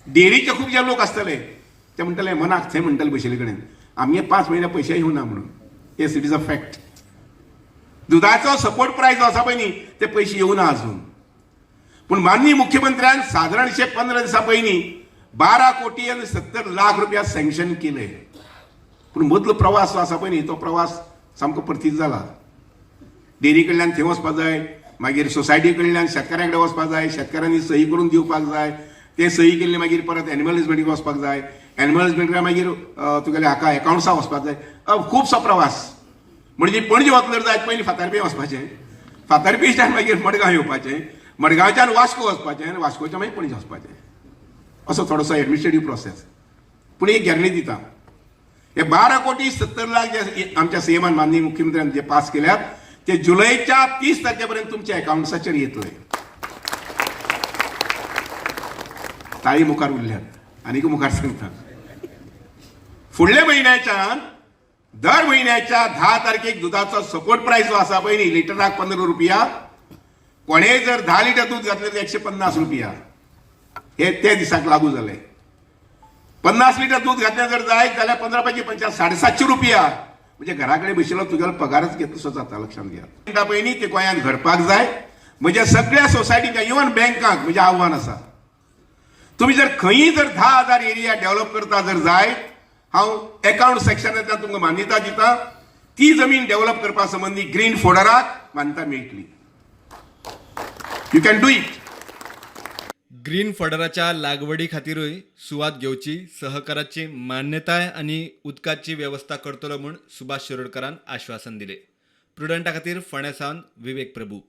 डेअरीचे खूप जे लोक असतले ते म्हणटले मनाक थंय म्हणटले बशिल्ले कडेन आमगे 5 म्हयने पयशे येवना म्हणून. Yes, it is a fact. दुधाचो सपोर्ट प्रायस जो आसा पळय न्ही ते पयशे येवना अजून. पूण माननीय मुख्यमंत्र्यान साधारणशे 15 दिसां पयलीं 12 कोटी आणि 70 लाख रुपया सँक्शन केले. पूण मदलो प्रवास जो आसा पळय न्ही तो प्रवास सामको परतीत जाला. डेअरी कडल्यान थंय वचपाक जाय, मागीर सोसायटी कडल्यान शेतकाऱ्या कडेन वचपाक जाय, शेतकाऱ्यांनी सही करून दिवपाक जाय, ते सही केल्ली मागीर परत एनिमल हजबंड्रीक वचपाक जाय, एनिमल हजबंड्रीक मागीर तुगेले हाका एकाउंट्सा वचपाक जाय. खुबसो प्रवास. म्हणजे पणजे वतल्यार जायत पयलीं फातर्पे वचपाचें, फातर्पेच्यान मागीर मडगांव येवपाचें, मडगांवच्यान वास्को वचपाचें आनी वास्कोच्यान मागीर पणजे वचपाचें. असो थोडोसो एडमिनिस्ट्रेटीव प्रोसेस. पूण एक गॅरंटी दिता, हे 12 कोटी 70 लाख जे आमच्या सीएमान माननीय मुख्यमंत्र्यान जे पास केल्यात ते जुलैच्या 30 तारखेपर्यंत तुमच्या अकाउंट्साचेर येतले. ताळी मुखार उरल्यात आनीक मुखार सांगता. फुडल्या म्हयन्याच्यान दर म्हयन्याच्या 10 तारखेक दुधाचो सपोर्ट प्रायस जो आसा पळय न्ही लिटराक 15 रुपया, कोणेय जर 10 लिटर दूध घातलें तर 150 रुपया हे ते दिसाक लागू जालें. 50 लिटर दूध घातलें जर जायत जाल्यार 15 पैकी 750 रुपया म्हणजे घराकडे बशिल्लो तुगेलो पगारच घेत तसो जाता. लक्षात घ्या. मिनटां पयलीं ते गोंयांत घडपाक जाय. म्हणजे सगळ्या सोसायटीक इवन बँकांक म्हणजे आव्हान आसा. तुम्ही जर खंयी जर 10,000 एरिया डेव्हलप करता जर जाय, हांव अकाउंट सेक्शनांतल्यान तुमकां मान्यता दिता, ती जमीन डेव्हलप करपा संबंधी ग्रीन फोर्डराक मान्यता मेळटली. You can do it. Green फॉर्डराच्या लागवडी खातीरूय सुवात घेवची, सहकाराची मान्यताय आनी उदकाची वेवस्था करतलो म्हूण सुभाष शिरोडकरान आश्वासन दिलें. प्रुडंटा खातीर फोंड्या सावन विवेक प्रभू.